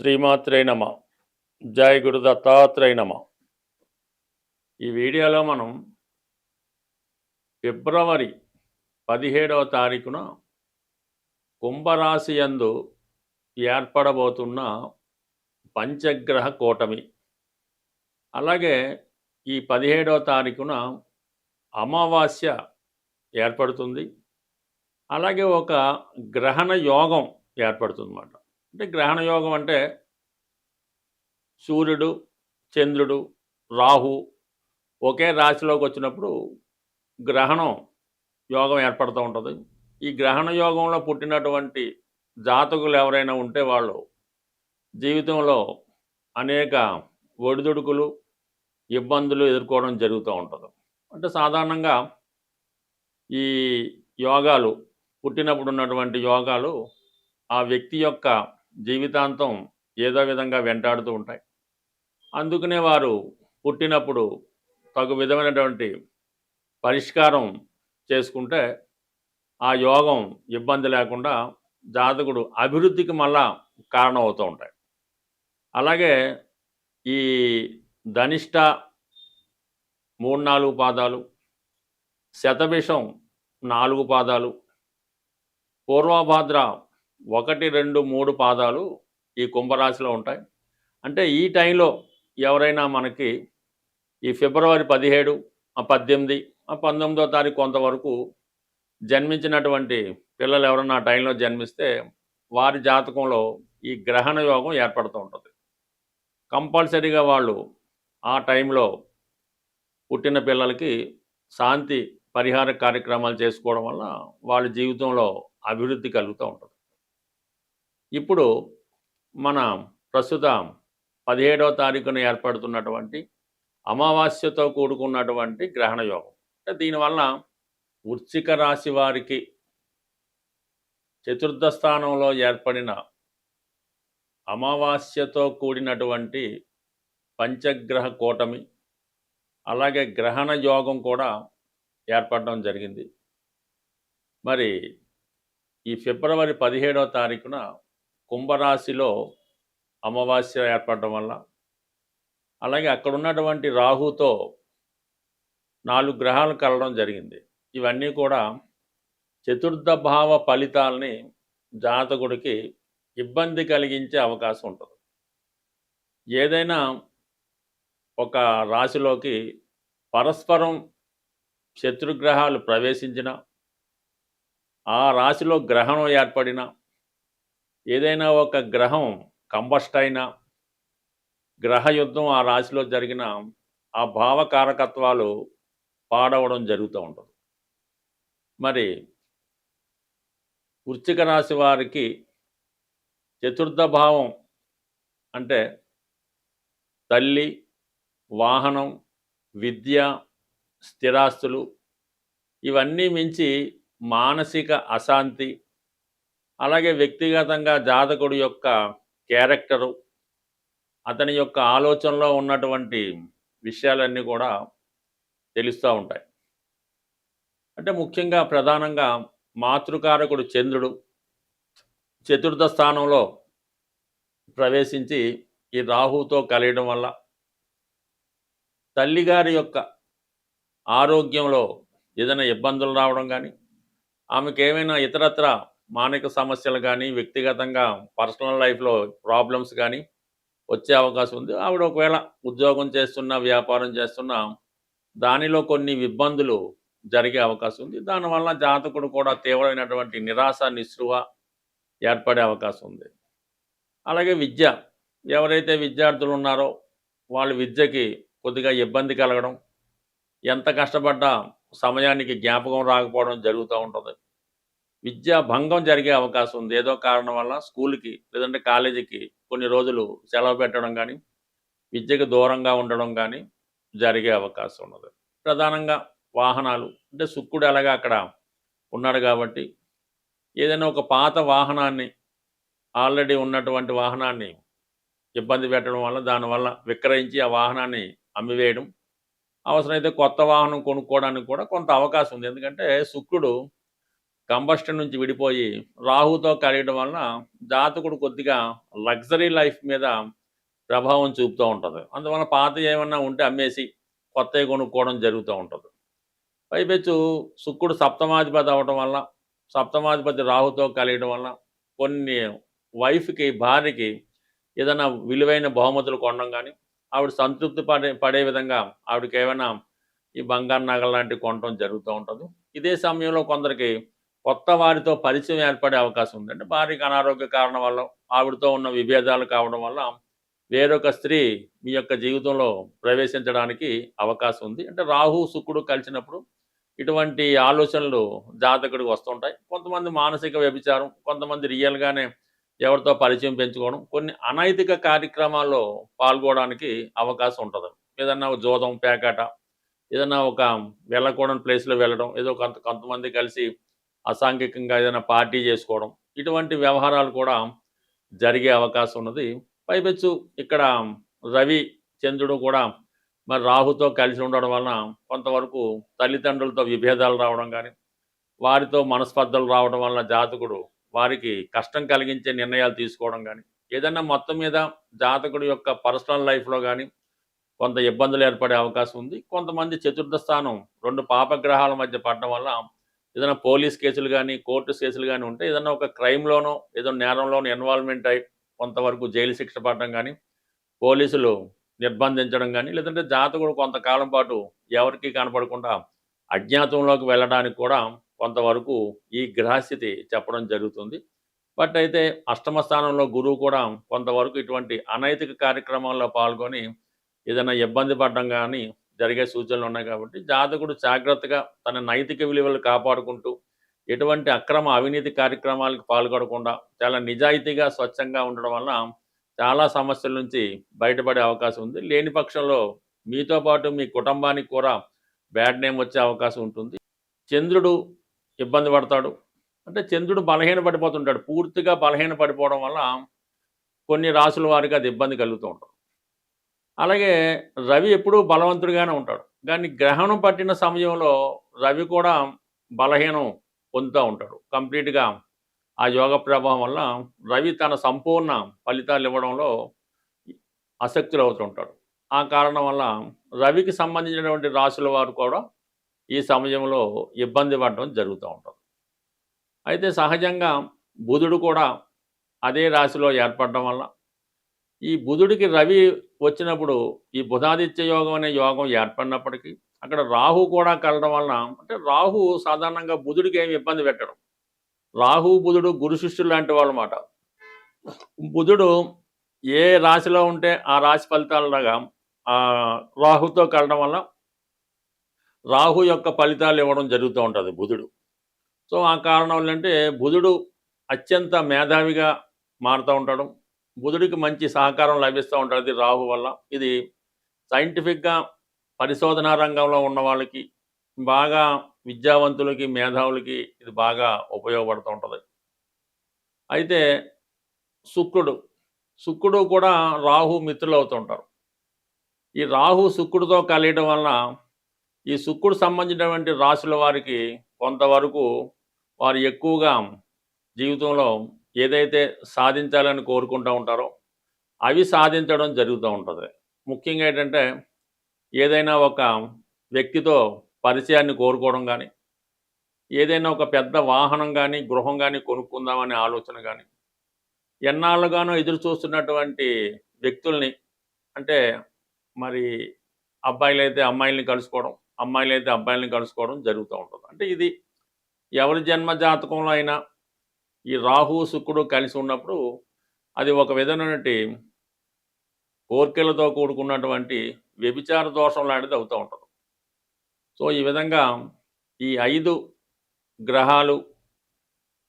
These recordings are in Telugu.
శ్రీమాత్రే నమ. జై గురు దత్తాత్రేయ నమ. ఈ వీడియోలో మనం ఫిబ్రవరి 17వ తారీఖున కుంభరాశి యందు ఏర్పడబోతున్న పంచగ్రహ కూటమి, అలాగే ఈ 17వ తారీఖున అమావాస్య ఏర్పడుతుంది. అలాగే ఒక గ్రహణ యోగం ఏర్పడుతుంది అన్నమాట. అంటే గ్రహణ యోగం అంటే సూర్యుడు, చంద్రుడు, రాహు ఒకే రాశిలోకి వచ్చినప్పుడు గ్రహణం యోగం ఏర్పడుతూ ఉంటుంది. ఈ గ్రహణ యోగంలో పుట్టినటువంటి జాతకులు ఎవరైనా ఉంటే వాళ్ళు జీవితంలో అనేక ఒడిదుడుకులు, ఇబ్బందులు ఎదుర్కోవడం జరుగుతూ ఉంటుంది. అంటే సాధారణంగా ఈ యోగాలు పుట్టినప్పుడు ఉన్నటువంటి యోగాలు ఆ వ్యక్తి యొక్క జీవితాంతం ఏదో విధంగా వెంటాడుతూ ఉంటాయి. అందుకనే వారు పుట్టినప్పుడు తగు విధమైనటువంటి పరిష్కారం చేసుకుంటే ఆ యోగం ఇబ్బంది లేకుండా జాతకుడు అభివృద్ధికి మళ్ళా కారణం అవుతూ ఉంటాయి. అలాగే ఈ ధనిష్ట 3-4 పాదాలు, శతభిషం 4 పాదాలు, పూర్వభాద్ర 1, 2, 3 పాదాలు ఈ కుంభరాశిలో ఉంటాయి. అంటే ఈ టైంలో ఎవరైనా మనకి ఈ ఫిబ్రవరి 17, 18, 19వ తారీఖు కొంతవరకు జన్మించినటువంటి పిల్లలు ఎవరన్నా ఆ టైంలో జన్మిస్తే వారి జాతకంలో ఈ గ్రహణ యోగం ఏర్పడుతూ ఉంటుంది. కంపల్సరీగా వాళ్ళు ఆ టైంలో పుట్టిన పిల్లలకి శాంతి పరిహార కార్యక్రమాలు చేసుకోవడం వల్ల వాళ్ళ జీవితంలో అభివృద్ధి కలుగుతూ ఉంటుంది. ఇప్పుడు మన ప్రస్తుత 17వ తారీఖున ఏర్పడుతున్నటువంటి అమావాస్యతో కూడుకున్నటువంటి గ్రహణ యోగం, అంటే దీనివల్ల వృశ్చిక రాశి వారికి చతుర్థ స్థానంలో ఏర్పడిన అమావాస్యతో కూడినటువంటి పంచగ్రహ కూటమి, అలాగే గ్రహణ యోగం కూడా ఏర్పడడం జరిగింది. మరి ఈ ఫిబ్రవరి 17వ తారీఖున కుంభరాశిలో అమావాస్య ఏర్పడడం వల్ల, అలాగే అక్కడ ఉన్నటువంటి రాహుతో 4 గ్రహాలు కలవడం జరిగింది. ఇవన్నీ కూడా చతుర్థ భావ ఫలితాలని జాతకుడికి ఇబ్బంది కలిగించే అవకాశం ఉంటుంది. ఏదైనా ఒక రాశిలోకి పరస్పరం శత్రుగ్రహాలు ప్రవేశించిన, ఆ రాశిలో గ్రహణం ఏర్పడిన, ఏదైనా ఒక గ్రహం కంబస్ట్ అయినా, గ్రహయుద్ధం ఆ రాశిలో జరిగిన ఆ భావకారకత్వాలు పాడవడం జరుగుతూ ఉంటుంది. మరి వృశ్చిక రాశి వారికి చతుర్థ భావం అంటే తల్లి, వాహనం, విద్య, స్థిరాస్తులు, ఇవన్నీ మించి మానసిక అశాంతి, అలాగే వ్యక్తిగతంగా జాతకుడి యొక్క క్యారెక్టరు, అతని యొక్క ఆలోచనలో ఉన్నటువంటి విషయాలన్నీ కూడా తెలుస్తూ ఉంటాయి. అంటే ముఖ్యంగా ప్రధానంగా మాతృకారకుడు చంద్రుడు చతుర్థ స్థానంలో ప్రవేశించి ఈ రాహుతో కలియడం వల్ల తల్లిగారి యొక్క ఆరోగ్యంలో ఏదైనా ఇబ్బందులు రావడం కానీ, ఆమెకు ఏమైనా ఇతరత్ర మానసిక సమస్యలు కానీ, వ్యక్తిగతంగా పర్సనల్ లైఫ్లో ప్రాబ్లమ్స్ కానీ వచ్చే అవకాశం ఉంది. ఆవిడ ఒకవేళ ఉద్యోగం చేస్తున్నా, వ్యాపారం చేస్తున్నా దానిలో కొన్ని ఇబ్బందులు జరిగే అవకాశం ఉంది. దానివల్ల జాతకుడు కూడా తీవ్రమైనటువంటి నిరాశ, నిస్పృహ ఏర్పడే అవకాశం ఉంది. అలాగే విద్య, ఎవరైతే విద్యార్థులు ఉన్నారో వాళ్ళ విద్యకి కొద్దిగా ఇబ్బంది కలగడం, ఎంత కష్టపడ్డా సమయానికి జ్ఞాపకం రాకపోవడం జరుగుతూ ఉంటుంది. విద్యా భంగం జరిగే అవకాశం ఉంది. ఏదో కారణం వల్ల స్కూల్కి లేదంటే కాలేజీకి కొన్ని రోజులు సెలవు పెట్టడం కానీ, విద్యకు దూరంగా ఉండడం కానీ జరిగే అవకాశం ఉన్నది. ప్రధానంగా వాహనాలు, అంటే శుక్రుడు ఎలాగా అక్కడ ఉన్నాడు కాబట్టి ఏదైనా ఒక పాత వాహనాన్ని, ఆల్రెడీ ఉన్నటువంటి వాహనాన్ని ఇబ్బంది పెట్టడం వల్ల, దానివల్ల విక్రయించి ఆ వాహనాన్ని అమ్మివేయడం, అవసరమైతే కొత్త వాహనం కొనుక్కోవడానికి కూడా కొంత అవకాశం ఉంది. ఎందుకంటే శుక్రుడు కంబస్షన్ నుంచి విడిపోయి రాహుతో కలియడం వలన జాతకుడు కొద్దిగా లగ్జరీ లైఫ్ మీద ప్రభావం చూపుతూ ఉంటుంది. అందువల్ల పాతవి ఏమన్నా ఉంటే అమ్మేసి కొత్తవి కొనుక్కోవడం జరుగుతూ ఉంటుంది. పైపెచ్చు శుక్రుడు సప్తమాధిపతి అవ్వటం వల్ల, సప్తమాధిపతి రాహుతో కలియడం వల్ల కొన్ని వైఫ్‌కి, భార్యకి ఏదైనా విలువైన బహుమతులు కొనడం గానీ, ఆవిడ సంతృప్తి పడే విధంగా ఆవిడకేమైనా ఈ బంగారు నగలు లాంటివి కొనటం జరుగుతూ ఉంటది. ఇదే సమయంలో కొందరికి కొత్త వారితో పరిచయం ఏర్పడే అవకాశం ఉంది. అంటే భార్యకి అనారోగ్య కారణం వల్లో, ఆవిడతో ఉన్న విభేదాలు కావడం వల్ల వేరొక స్త్రీ మీ యొక్క జీవితంలో ప్రవేశించడానికి అవకాశం ఉంది. అంటే రాహు, శుక్రుడు కలిసినప్పుడు ఇటువంటి ఆలోచనలు జాతకుడికి వస్తుంటాయి. కొంతమంది మానసిక వ్యభిచారం, కొంతమంది రియల్‌గానే ఎవరితో పరిచయం పెంచుకోవడం, కొన్ని అనైతిక కార్యక్రమాల్లో పాల్గొనడానికి అవకాశం ఉంటది. ఏదన్నా జూదం, పేకాట, ఏదన్నా ఒక వెళ్ళకూడని ప్లేస్‌లో వెళ్ళడం, ఏదో కొంతమంది కలిసి అసాంఘికంగా ఏదైనా పార్టీ చేసుకోవడం, ఇటువంటి వ్యవహారాలు కూడా జరిగే అవకాశం ఉన్నది. పైపెచ్చు ఇక్కడ రవి, చంద్రుడు కూడా మరి రాహుతో కలిసి ఉండడం వలన కొంతవరకు తల్లిదండ్రులతో విభేదాలు రావడం కానీ, వారితో మనస్పర్ధలు రావడం వలన జాతకుడు వారికి కష్టం కలిగించే నిర్ణయాలు తీసుకోవడం కానీ, ఏదన్నా మొత్తం మీద జాతకుడి యొక్క పర్సనల్ లైఫ్‌లో కానీ కొంత ఇబ్బందులు ఏర్పడే అవకాశం ఉంది. కొంతమంది చతుర్థ స్థానం 2 పాపగ్రహాల మధ్య పడడం వల్ల ఏదైనా పోలీస్ కేసులు గానీ, కోర్టు కేసులు గానీ ఉంటే ఏదన్నా ఒక క్రైమ్‌లోనో, ఏదో నేరంలోనో ఇన్వాల్వ్‌మెంట్ అయ్యి కొంతవరకు జైలు శిక్ష పడడం గానీ, పోలీసులు నిర్బంధించడం గానీ, లేదంటే జాతకుడు కొంతకాలం పాటు ఎవరికీ కనపడకుండా అజ్ఞాతంలోకి వెళ్ళడానికి కూడా కొంతవరకు ఈ గ్రహస్థితి చెప్పడం జరుగుతుంది. బట్ అయితే అష్టమ స్థానంలో గురువు కూడా కొంతవరకు ఇటువంటి అనైతిక కార్యక్రమాల్లో పాల్గొని ఏదైనా ఇబ్బంది పడడం గానీ జరిగే సూచనలు ఉన్నాయి కాబట్టి జాతకుడు జాగ్రత్తగా తన నైతిక విలువలు కాపాడుకుంటూ ఎటువంటి అక్రమ అవినీతి కార్యక్రమాలకు పాల్గొనకుండా చాలా నిజాయితీగా, స్వచ్ఛంగా ఉండడం వలన చాలా సమస్యల నుంచి బయటపడే అవకాశం ఉంది. లేని పక్షంలో మీతో పాటు మీ కుటుంబానికి కూడా బ్యాడ్ నేమ్ వచ్చే అవకాశం ఉంటుంది. చంద్రుడు ఇబ్బంది పడతాడు. అంటే చంద్రుడు బలహీన పడిపోతుంటాడు. పూర్తిగా బలహీన పడిపోవడం వల్ల కొన్ని రాసుల వారికి అది ఇబ్బంది కలుగుతూ ఉంటుంది. అలాగే రవి ఎప్పుడూ బలవంతుడిగానే ఉంటాడు. కానీ గ్రహణం పట్టిన సమయంలో రవి కూడా బలహీనం పొందుతూ ఉంటాడు. కంప్లీట్‌గా ఆ యోగ ప్రభావం వల్ల రవి తన సంపూర్ణ ఫలితాలు ఇవ్వడంలో అశక్తులవుతుంటాడు. ఆ కారణం వల్ల రవికి సంబంధించినటువంటి రాశుల వారు కూడా ఈ సమయంలో ఇబ్బంది పడడం జరుగుతూ ఉంటుంది. అయితే సహజంగా బుధుడు కూడా అదే రాశిలో ఏర్పడడం వల్ల ఈ బుధుడికి రవి వచ్చినప్పుడు ఈ బుధాదిత్య యోగం అనే యోగం ఏర్పడినప్పటికీ అక్కడ రాహు కూడా కలడం వలన అంటే రాహు సాధారణంగా బుధుడికి ఏమి ఇబ్బంది పెట్టడం. రాహు, బుధుడు గురు శిష్యులు లాంటి వాళ్ళు మాట. బుధుడు ఏ రాశిలో ఉంటే ఆ రాశి ఫలితాలలాగా రాహుతో కలడం వల్ల రాహు యొక్క ఫలితాలు ఇవ్వడం జరుగుతూ ఉంటుంది బుధుడు. సో ఆ కారణం ఏంటంటే బుధుడు అత్యంత మేధావిగా మారుతూ ఉంటాడు. బుధుడికి మంచి సహకారం లభిస్తూ ఉంటుంది రాహు వల్ల. ఇది సైంటిఫిక్‌గా పరిశోధనా రంగంలో ఉన్న వాళ్ళకి, బాగా విద్యావంతులకి, మేధావులకి ఇది బాగా ఉపయోగపడుతూ ఉంటది. అయితే శుక్రుడు కూడా రాహు మిత్రులవుతూ ఉంటారు. ఈ రాహు శుక్రుడితో కలియడం వలన ఈ శుక్రుడు సంబంధించినటువంటి రాశుల వారికి కొంతవరకు వారు ఎక్కువగా జీవితంలో ఏదైతే సాధించాలని కోరుకుంటూ ఉంటారో అవి సాధించడం జరుగుతూ ఉంటుంది. ముఖ్యంగా ఏంటంటే ఏదైనా ఒక వ్యక్తితో పరిచయాన్ని కోరుకోవడం కానీ, ఏదైనా ఒక పెద్ద వాహనం కానీ, గృహం కానీ కొనుక్కుందామనే ఆలోచన కానీ, ఎన్నాళ్ళుగానో ఎదురు చూస్తున్నటువంటి వ్యక్తుల్ని అంటే మరి అబ్బాయిలైతే అమ్మాయిల్ని కలుసుకోవడం, అమ్మాయిలైతే అబ్బాయిల్ని కలుసుకోవడం జరుగుతూ ఉంటుంది. అంటే ఇది ఎవరి జన్మ జాతకంలో అయినా ఈ రాహు, శుక్రుడు కలిసి ఉన్నప్పుడు అది ఒక విధమైనటువంటి కోర్కెలతో కూడుకున్నటువంటి వ్యభిచార దోషం లాంటిది అవుతూ ఉంటుంది. సో ఈ విధంగా ఈ 5 గ్రహాలు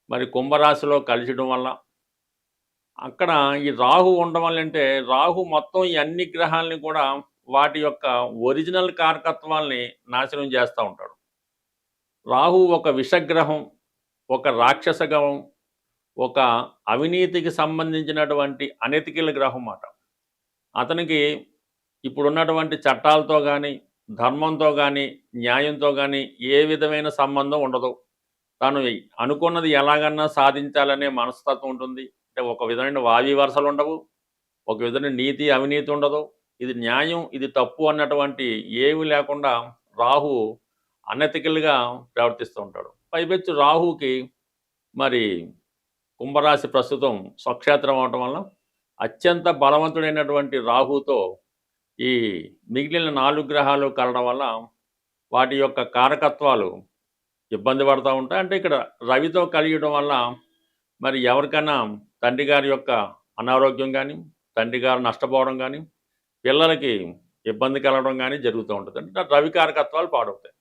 మరి కుంభరాశిలో కలిసడం వల్ల అక్కడ ఈ రాహు ఉండడం వల్ల అంటే రాహు మొత్తం ఈ అన్ని గ్రహాలని కూడా వాటి యొక్క ఒరిజినల్ కారకత్వాల్ని నాశనం చేస్తూ ఉంటాడు. రాహు ఒక విషగ్రహం, ఒక రాక్షస గ్రహం, ఒక అవినీతికి సంబంధించినటువంటి అనెతికల్ గ్రహం మాట. అతనికి ఇప్పుడున్నటువంటి చట్టాలతో కానీ, ధర్మంతో కానీ, న్యాయంతో కానీ ఏ విధమైన సంబంధం ఉండదు. తను అనుకున్నది ఎలాగన్నా సాధించాలనే మనస్తత్వం ఉంటుంది. అంటే ఒక విధమైన వావి వరసలు ఉండవు. ఒక విధమైన నీతి, అవినీతి ఉండదు. ఇది న్యాయం, ఇది తప్పు అన్నటువంటి ఏమి లేకుండా రాహు అనెతికల్‌గా ప్రవర్తిస్తూ ఉంటాడు. పైపెచ్చు రాహుకి మరి కుంభరాశి ప్రస్తుతం స్వక్షేత్రం అవ్వటం వల్ల అత్యంత బలవంతుడైనటువంటి రాహుతో ఈ మిగిలిన 4 గ్రహాలు కలవడం వల్ల వాటి యొక్క కారకత్వాలు ఇబ్బంది పడతా ఉంటాయి. అంటే ఇక్కడ రవితో కలియడం వల్ల మరి ఎవరికైనా తండ్రి గారి యొక్క అనారోగ్యం కానీ, తండ్రి గారు నష్టపోవడం కానీ, పిల్లలకి ఇబ్బంది కలగడం కానీ జరుగుతూ ఉంటుంది. అంటే రవి కారకత్వాలు పాడవుతాయి.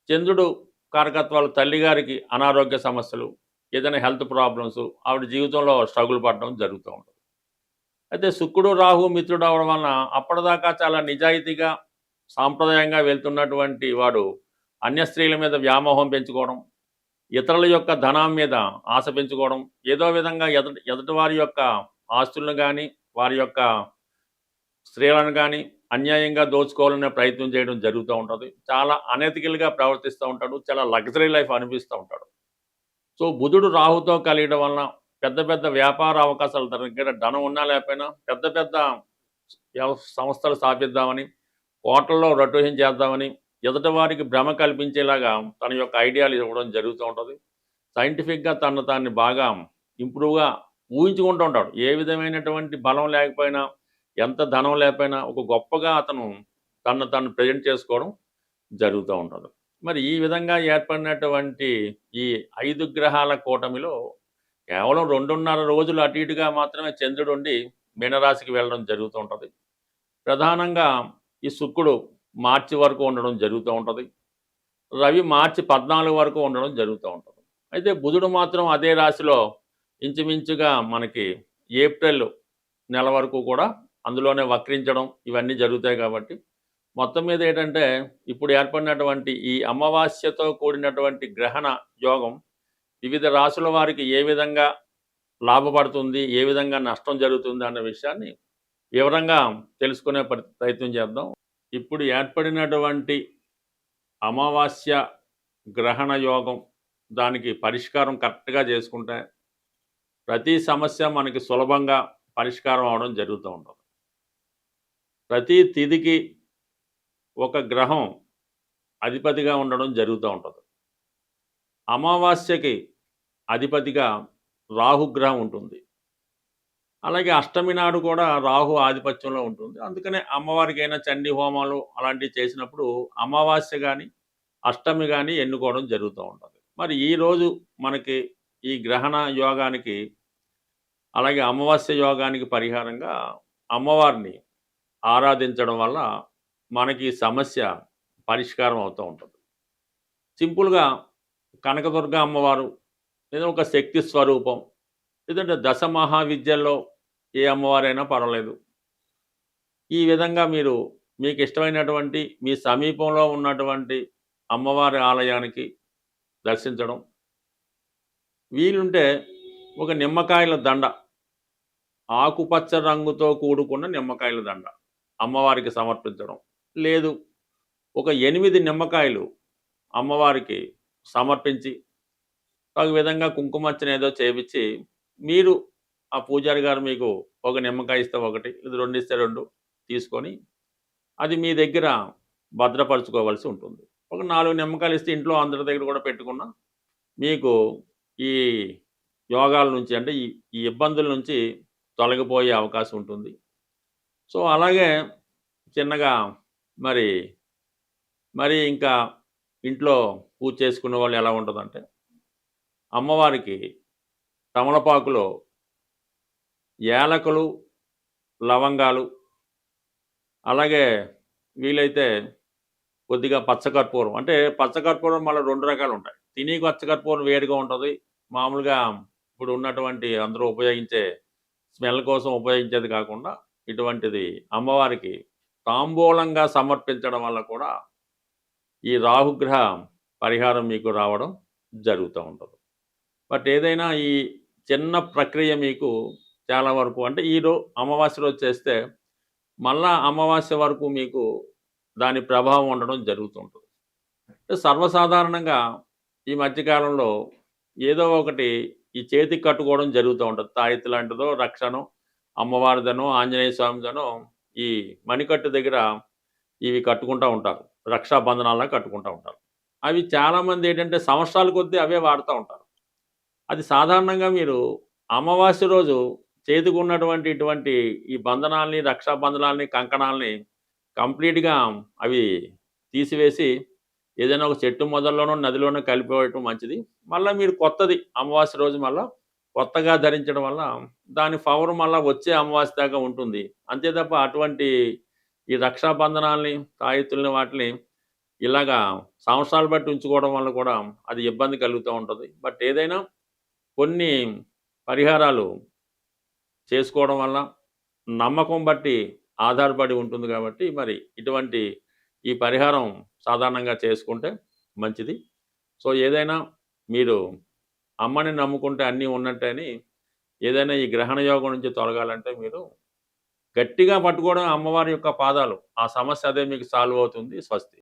చంద్రుడు కారకత్వాలు తల్లిగారికి అనారోగ్య సమస్యలు, ఏదైనా హెల్త్ ప్రాబ్లమ్స్, ఆవిడ జీవితంలో స్ట్రగుల్ పడడం జరుగుతూ ఉంటుంది. అయితే శుక్రుడు రాహు మిత్రుడు అవడం వలన అప్పటిదాకా చాలా నిజాయితీగా సాంప్రదాయంగా వెళ్తున్నటువంటి వాడు అన్య స్త్రీల మీద వ్యామోహం పెంచుకోవడం, ఇతరుల యొక్క ధనం మీద ఆశ పెంచుకోవడం, ఏదో విధంగా ఎదుటి వారి యొక్క ఆస్తులను కానీ, వారి యొక్క స్త్రీలను కానీ అన్యాయంగా దోచుకోవాలనే ప్రయత్నం చేయడం జరుగుతూ ఉంటుంది. చాలా అనెతికల్గా ప్రవర్తిస్తూ ఉంటాడు. చాలా లగ్జరీ లైఫ్ అనిపిస్తూ ఉంటాడు. సో బుధుడు రాహుతో కలియడం వలన పెద్ద పెద్ద వ్యాపార అవకాశాలు తన దగ్గర ధనం ఉన్నా లేకపోయినా పెద్ద పెద్ద సంస్థలు స్థాపిద్దామని, కోట్లలో రొటేషన్ చేద్దామని ఎదుటి వారికి భ్రమ కల్పించేలాగా తన యొక్క ఐడియాలు ఇవ్వడం జరుగుతూ ఉంటుంది. సైంటిఫిక్గా తాన్ని బాగా ఇంప్రూవ్గా ఊహించుకుంటూ ఉంటాడు. ఏ విధమైనటువంటి బలం లేకపోయినా, ఎంత ధనం లేకపోయినా ఒక గొప్పగా అతను తను ప్రజెంట్ చేసుకోవడం జరుగుతూ ఉంటుంది. మరి ఈ విధంగా ఏర్పడినటువంటి ఈ 5 గ్రహాల కూటమిలో కేవలం 2.5 రోజులు అటు ఇటుగా మాత్రమే చంద్రుడు ఉండి మీనరాశికి వెళ్ళడం జరుగుతూ ఉంటుంది. ప్రధానంగా ఈ శుక్రుడు మార్చి వరకు ఉండడం జరుగుతూ ఉంటుంది. రవి మార్చి 14 వరకు ఉండడం జరుగుతూ ఉంటుంది. అయితే బుధుడు మాత్రం అదే రాశిలో ఇంచుమించుగా మనకి ఏప్రిల్ నెల వరకు కూడా అందులోనే వక్రించడం ఇవన్నీ జరుగుతాయి. కాబట్టి మొత్తం మీద ఏంటంటే ఇప్పుడు ఏర్పడినటువంటి ఈ అమావాస్యతో కూడినటువంటి గ్రహణ యోగం వివిధ రాశుల వారికి ఏ విధంగా లాభపడుతుంది, ఏ విధంగా నష్టం జరుగుతుంది అన్న విషయాన్ని వివరంగా తెలుసుకునే ప్రయత్నం చేద్దాం. ఇప్పుడు ఏర్పడినటువంటి అమావాస్య గ్రహణ యోగం దానికి పరిష్కారం కరెక్ట్గా చేసుకుంటే ప్రతి సమస్య మనకి సులభంగా పరిష్కారం అవడం జరుగుతూ ఉంటుంది. ప్రతి తిథికి ఒక గ్రహం అధిపతిగా ఉండడం జరుగుతూ ఉంటుంది. అమావాస్యకి అధిపతిగా రాహుగ్రహం ఉంటుంది. అలాగే అష్టమి నాడు కూడా రాహు ఆధిపత్యంలో ఉంటుంది. అందుకనే అమ్మవారికైనా చండీ హోమాలు అలాంటివి చేసినప్పుడు అమావాస్య కానీ అష్టమి కానీ ఎన్నుకోవడం జరుగుతూ ఉంటుంది. మరి ఈరోజు మనకి ఈ గ్రహణ యోగానికి అలాగే అమావాస్య యోగానికి పరిహారంగా అమ్మవారిని ఆరాధించడం వల్ల మనకి సమస్య పరిష్కారం అవుతూ ఉంటుంది. సింపుల్గా కనకదుర్గ అమ్మవారు లేదా ఒక శక్తి స్వరూపం లేదంటే దశ మహావిద్యల్లో ఏ అమ్మవారైనా పర్వాలేదు. ఈ విధంగా మీకు ఇష్టమైనటువంటి మీ సమీపంలో ఉన్నటువంటి అమ్మవారి ఆలయానికి దర్శించడం, వీలుంటే ఒక నిమ్మకాయల దండ, ఆకుపచ్చ రంగుతో కూడుకున్న నిమ్మకాయల దండ అమ్మవారికి సమర్పించడం, లేదు ఒక 8 నిమ్మకాయలు అమ్మవారికి సమర్పించి ఒక విధంగా కుంకుమర్చన ఏదో చేపించి మీరు ఆ పూజారి గారు మీకు ఒక నిమ్మకాయ ఇస్తే ఒకటి, ఇది 2 ఇస్తే 2 తీసుకొని అది మీ దగ్గర భద్రపరచుకోవాల్సి ఉంటుంది. ఒక 4 నిమ్మకాయలు ఇస్తే ఇంట్లో అందరి దగ్గర కూడా పెట్టుకున్నా మీకు ఈ యోగాల నుంచి అంటే ఈ ఇబ్బందుల నుంచి తొలగిపోయే అవకాశం ఉంటుంది. సో అలాగే చిన్నగా మరి ఇంకా ఇంట్లో పూజ చేసుకునే వాళ్ళు ఎలా ఉంటుందంటే అమ్మవారికి తమలపాకులో యాలకులు, లవంగాలు, అలాగే వీలైతే కొద్దిగా పచ్చకర్పూరం, అంటే పచ్చకర్పూరం మళ్ళీ 2 రకాలు ఉంటాయి. తిని పచ్చకర్పూరం వేడిగా ఉంటుంది. మామూలుగా ఇప్పుడు ఉన్నటువంటి అందరూ ఉపయోగించే స్మెల్ కోసం ఉపయోగించేది కాకుండా ఇటువంటిది అమ్మవారికి తాంబూలంగా సమర్పించడం వల్ల కూడా ఈ రాహుగ్రహ పరిహారం మీకు రావడం జరుగుతూ ఉంటుంది. బట్ ఏదైనా ఈ చిన్న ప్రక్రియ మీకు చాలా వరకు అంటే అమావాస్య రోజు చేస్తే మళ్ళా అమావాస్య వరకు మీకు దాని ప్రభావం ఉండడం జరుగుతుంటుంది. సర్వసాధారణంగా ఈ మధ్య కాలంలో ఏదో ఒకటి ఈ చేతికి కట్టుకోవడం జరుగుతూ ఉంటది. తాయెత్తు లాంటిదో, రక్షనో, అమ్మవారిదనో, ఆంజనేయ స్వామిదనో ఈ మణికట్టు దగ్గర ఇవి కట్టుకుంటా ఉంటారు. రక్షాబంధనాల్లా కట్టుకుంటా ఉంటారు. అవి చాలామందేంటంటే సంవత్సరాల కొద్దీ అవే వాడుతా ఉంటారు. అది సాధారణంగా మీరు అమావాస్య రోజు చేతికున్నటువంటి ఇటువంటి ఈ బంధనాల్ని, రక్షాబంధనాల్ని, కంకణాల్ని కంప్లీట్‌గా అవి తీసివేసి ఏదైనా ఒక చెట్టు మొదల్లోనో, నదిలోనో కలిపివేయటం మంచిది. మళ్ళా మీరు కొత్తది అమావాస్య రోజు మళ్ళా కొత్తగా ధరించడం వల్ల దాని పవర్ మళ్ళా వచ్చే అమావాస్య దాకా ఉంటుంది. అంతే తప్ప అటువంటి ఈ రక్షాబంధనాల్ని, తాయెత్తుల్ని వాటిని ఇలాగా సంవత్సరాలు బట్టి ఉంచుకోవడం వల్ల కూడా అది ఇబ్బంది కలుగుతూ ఉంటది. బట్ ఏదైనా కొన్ని పరిహారాలు చేసుకోవడం వల్ల నమ్మకం బట్టి ఆధారపడి ఉంటుంది కాబట్టి మరి ఇటువంటి ఈ పరిహారం సాధారణంగా చేసుకుంటే మంచిది. సో, ఏదైనా మీరు అమ్మని నమ్ముకుంటే అన్నీ ఉన్నట్టే అని ఏదైనా ఈ గ్రహణ యోగం నుంచి తొలగాలంటే మీరు గట్టిగా పట్టుకోవడం అమ్మవారి యొక్క పాదాలు. ఆ సమస్య అదే మీకు సాల్వ్ అవుతుంది. స్వస్తి.